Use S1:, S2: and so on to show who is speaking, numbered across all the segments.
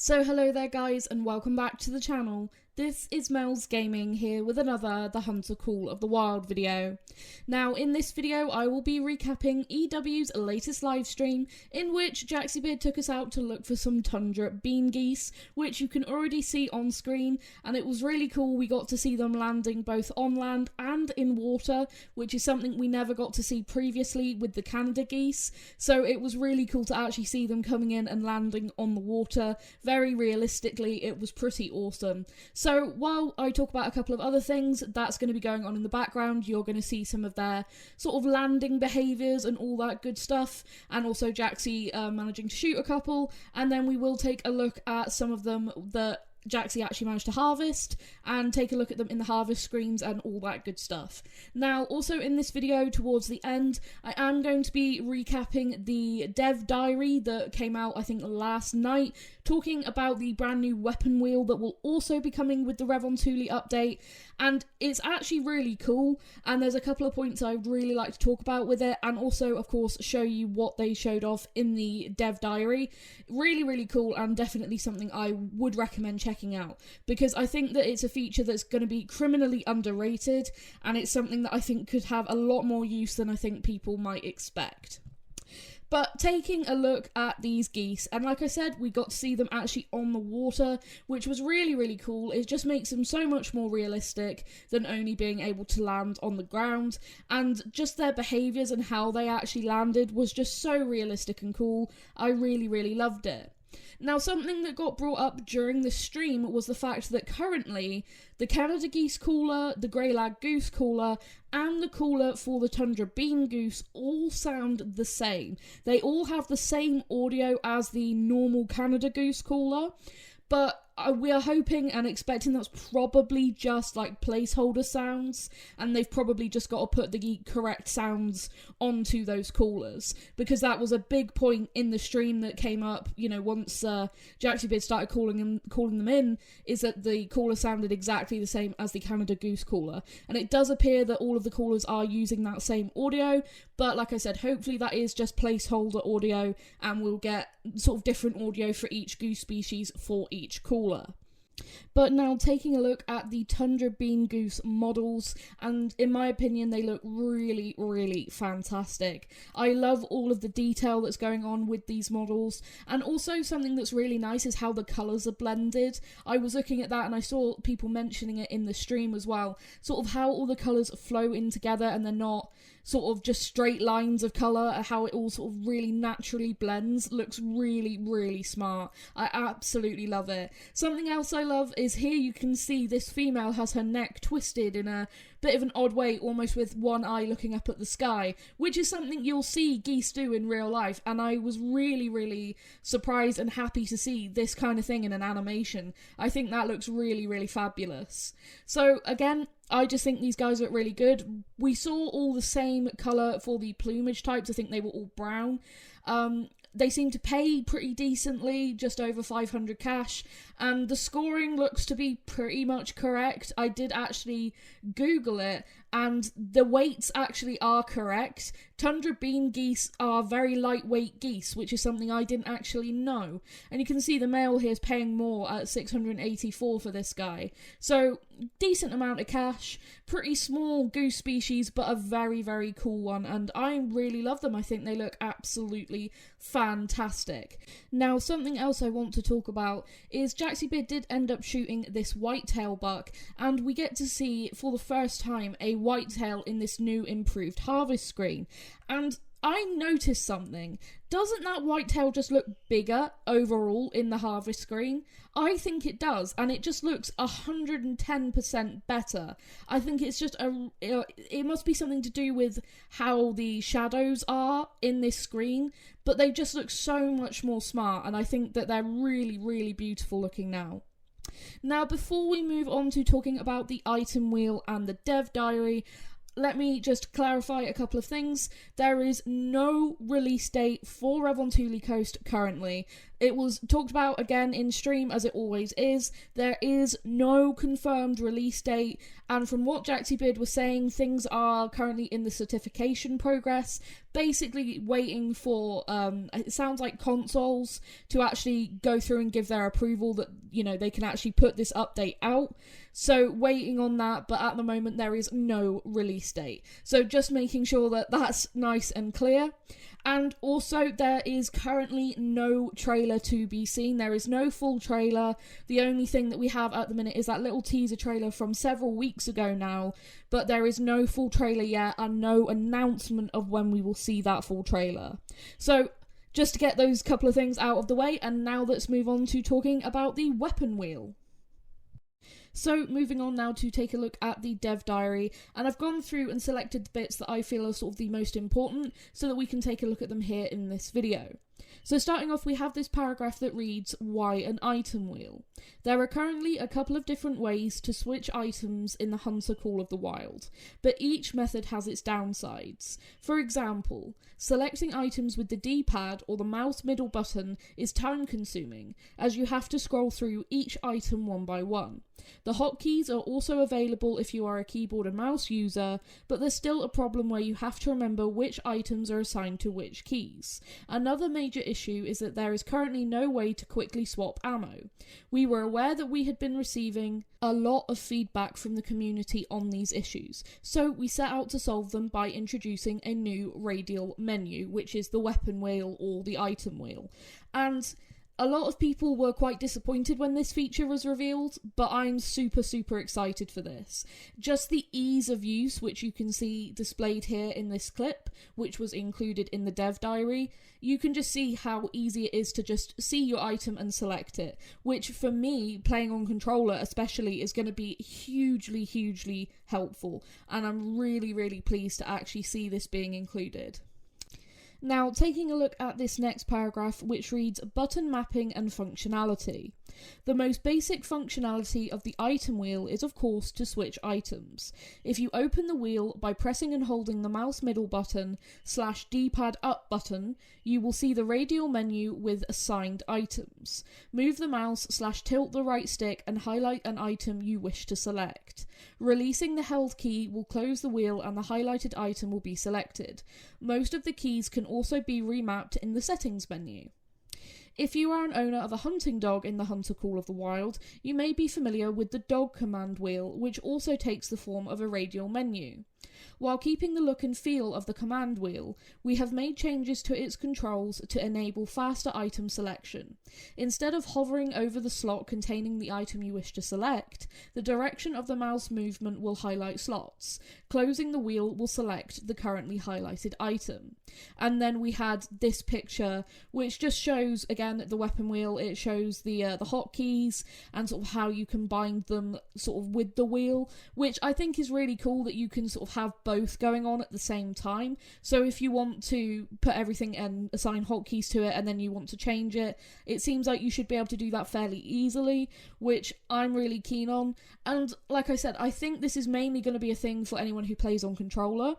S1: So hello there guys and welcome back to the channel. This is Mel's Gaming here with another The Hunter Call of the Wild video. Now in this video I will be recapping EW's latest livestream in which Jaxiebeard took us out to look for some Tundra bean geese, which you can already see on screen, and it was really cool. We got to see them landing both on land and in water, which is something we never got to see previously with the Canada geese, so it was really cool to actually see them coming in and landing on the water. Very realistically, it was pretty awesome. So while I talk about a couple of other things that's going to be going on in the background, you're going to see some of their sort of landing behaviours and all that good stuff, and also Jaxie managing to shoot a couple, and then we will take a look at some of them that Jaxie actually managed to harvest, and take a look at them in the harvest screens and all that good stuff. Now, also in this video, towards the end, I am going to be recapping the dev diary that came out, I think, last night, talking about the brand new weapon wheel that will also be coming with the Revontuli update, and it's actually really cool, and there's a couple of points I'd really like to talk about with it, and also, of course, show you what they showed off in the dev diary. Really, really cool, and definitely something I would recommend checking out, because I think that it's a feature that's going to be criminally underrated, and it's something that I think could have a lot more use than I think people might expect. But taking a look at these geese, and like I said, we got to see them actually on the water, which was really, really cool. It just makes them so much more realistic than only being able to land on the ground, and just their behaviours and how they actually landed was just so realistic and cool. I really, really loved it. Now, something that got brought up during the stream was the fact that currently the Canada Geese cooler, the Greylag Goose cooler, and the cooler for the Tundra Bean Goose all sound the same. They all have the same audio as the normal Canada Goose cooler, but we are hoping and expecting that's probably just like placeholder sounds, and they've probably just got to put the correct sounds onto those callers, because that was a big point in the stream that came up, you know, once Jaxiebeard started calling them in, is that the caller sounded exactly the same as the Canada Goose caller, and it does appear that all of the callers are using that same audio, but like I said, hopefully that is just placeholder audio, and we'll get sort of different audio for each goose species for each caller. But now taking a look at the Tundra Bean Goose models, and in my opinion they look really, really fantastic. I love all of the detail that's going on with these models, and also something that's really nice is how the colours are blended. I was looking at that and I saw people mentioning it in the stream as well, sort of how all the colours flow in together and they're not sort of just straight lines of colour, how it all sort of really naturally blends. Looks really, really smart. I absolutely love it. Something else I love is here you can see this female has her neck twisted in a bit of an odd way, almost with one eye looking up at the sky, which is something you'll see geese do in real life, and I was really, really surprised and happy to see this kind of thing in an animation. I think that looks really, really fabulous. So again, I just think these guys look really good. We saw all the same colour for the plumage types. I think they were all brown. They seem to pay pretty decently, just over 500 cash, and the scoring looks to be pretty much correct. I did actually Google it, and the weights actually are correct. Tundra Bean Geese are very lightweight geese, which is something I didn't actually know. And you can see the male here is paying more at 684 for this guy. So, decent amount of cash, pretty small goose species, but a very, very cool one, and I really love them. I think they look absolutely fantastic. Now, something else I want to talk about is Jaxiebeard did end up shooting this whitetail buck, and we get to see for the first time a whitetail in this new improved harvest screen. And I noticed something. Doesn't that whitetail just look bigger overall in the harvest screen? I think it does, and it just looks 110% better. I think it's just it must be something to do with how the shadows are in this screen, but they just look so much more smart, and I think that they're really, really beautiful looking now. Now, before we move on to talking about the item wheel and the dev diary, let me just clarify a couple of things. There is no release date for Revontuli Coast currently. It was talked about again in stream, as it always is. There is no confirmed release date, and from what Jaxie Beard was saying, things are currently in the certification progress, basically waiting for, it sounds like consoles to actually go through and give their approval that, you know, they can actually put this update out. So waiting on that, but at the moment there is no release date. So just making sure that that's nice and clear. And also, there is currently no trailer to be seen. There is no full trailer. The only thing that we have at the minute is that little teaser trailer from several weeks ago now, but there is no full trailer yet and no announcement of when we will see that full trailer. So, just to get those couple of things out of the way, and now let's move on to talking about the weapon wheel. So, moving on now to take a look at the dev diary, and I've gone through and selected the bits that I feel are sort of the most important so that we can take a look at them here in this video. So starting off, we have this paragraph that reads, why an item wheel? There are currently a couple of different ways to switch items in the Hunter Call of the Wild, but each method has its downsides. For example, selecting items with the D-pad or the mouse middle button is time consuming, as you have to scroll through each item one by one. The hotkeys are also available if you are a keyboard and mouse user, but there's still a problem where you have to remember which items are assigned to which keys. Another major issue is that there is currently no way to quickly swap ammo. We were aware that we had been receiving a lot of feedback from the community on these issues, so we set out to solve them by introducing a new radial menu, which is the weapon wheel or the item wheel. And a lot of people were quite disappointed when this feature was revealed, but I'm super excited for this. Just the ease of use, which you can see displayed here in this clip, which was included in the dev diary, you can just see how easy it is to just see your item and select it, which for me, playing on controller especially, is going to be hugely helpful, and I'm really pleased to actually see this being included. Now, taking a look at this next paragraph, which reads, button mapping and functionality. The most basic functionality of the item wheel is, of course, to switch items. If you open the wheel by pressing and holding the mouse middle button / D-pad up button, you will see the radial menu with assigned items. Move the mouse / tilt the right stick and highlight an item you wish to select. Releasing the held key will close the wheel and the highlighted item will be selected. Most of the keys can also be remapped in the settings menu. If you are an owner of a hunting dog in the Hunter Call of the Wild, you may be familiar with the dog command wheel, which also takes the form of a radial menu. While keeping the look and feel of the command wheel, we have made changes to its controls to enable faster item selection. Instead of hovering over the slot containing the item you wish to select, the direction of the mouse movement will highlight slots. Closing the wheel will select the currently highlighted item. And then we had this picture, which just shows, again, the weapon wheel. It shows the hotkeys and sort of how you combine them sort of with the wheel, which I think is really cool that you can sort of have both going on at the same time. So if you want to put everything and assign hotkeys to it and then you want to change it, it seems like you should be able to do that fairly easily, which I'm really keen on. And like I said, I think this is mainly going to be a thing for anyone who plays on controller.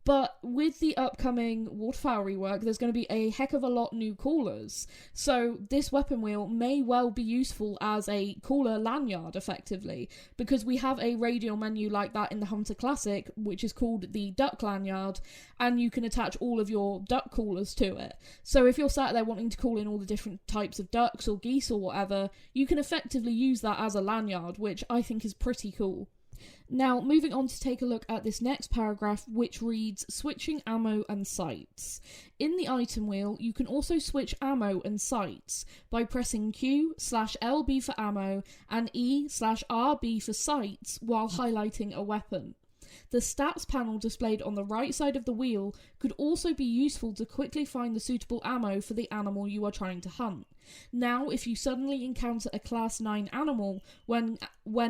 S1: But with the upcoming Waterfowl rework, there's going to be a heck of a lot new callers. So this weapon wheel may well be useful as a caller lanyard, effectively, because we have a radial menu like that in the Hunter Classic, which is called the Duck Lanyard, and you can attach all of your duck callers to it. So if you're sat there wanting to call in all the different types of ducks or geese or whatever, you can effectively use that as a lanyard, which I think is pretty cool. Now, moving on to take a look at this next paragraph, which reads, switching ammo and sights. In the item wheel, you can also switch ammo and sights by pressing Q/LB for ammo and E/RB for sights while highlighting a weapon. The stats panel displayed on the right side of the wheel could also be useful to quickly find the suitable ammo for the animal you are trying to hunt. Now, if you suddenly encounter a Class 9 animal, when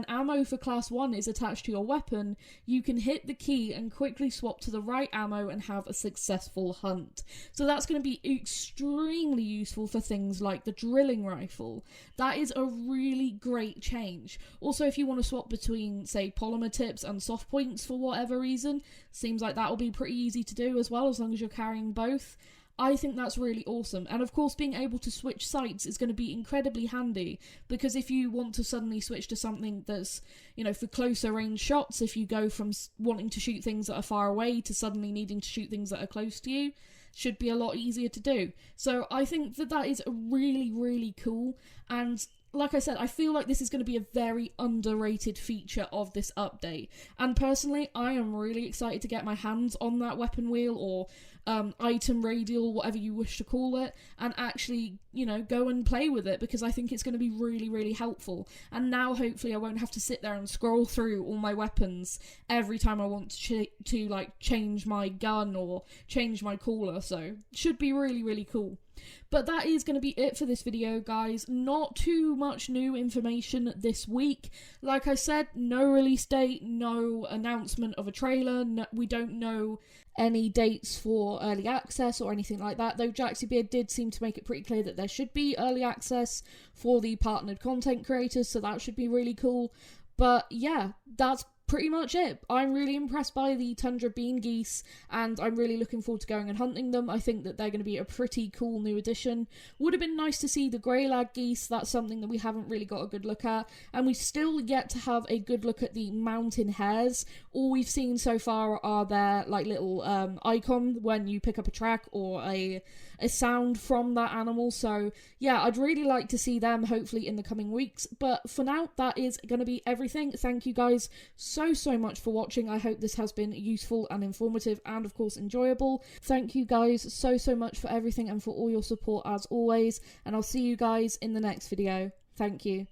S1: ammo for Class 1 is attached to your weapon, you can hit the key and quickly swap to the right ammo and have a successful hunt. So that's going to be extremely useful for things like the drilling rifle. That is a really great change. Also, if you want to swap between, say, polymer tips and soft points for whatever reason, seems like that will be pretty easy to do as well, as long as you're carrying both. I think that's really awesome. And of course, being able to switch sights is going to be incredibly handy, because if you want to suddenly switch to something that's, you know, for closer range shots, if you go from wanting to shoot things that are far away to suddenly needing to shoot things that are close to you, should be a lot easier to do. So I think that that is really, really cool. And like I said, I feel like this is going to be a very underrated feature of this update. And personally, I am really excited to get my hands on that weapon wheel, or item radial, whatever you wish to call it, and actually, you know, go and play with it, because I think it's going to be really, really helpful. And now hopefully I won't have to sit there and scroll through all my weapons every time I want to like change my gun or change my cooler. So should be really, really cool. But that is going to be it for this video, guys. Not too much new information this week. Like I said, no release date, no announcement of a trailer, we don't know any dates for early access or anything like that, though Jaxie Beard did seem to make it pretty clear that there should be early access for the partnered content creators, so that should be really cool. But yeah, that's pretty much it. I'm really impressed by the Tundra bean geese, and I'm really looking forward to going and hunting them. I think that they're going to be a pretty cool new addition. Would have been nice to see the grey lag geese. That's something that we haven't really got a good look at, and we still yet to have a good look at the mountain hares. All we've seen so far are their like little icon when you pick up a track or a sound from that animal. So yeah, I'd really like to see them hopefully in the coming weeks. But for now, that is going to be everything. Thank you guys so much for watching. I hope this has been useful and informative, and of course enjoyable. Thank you guys so much for everything and for all your support as always, and I'll see you guys in the next video. Thank you.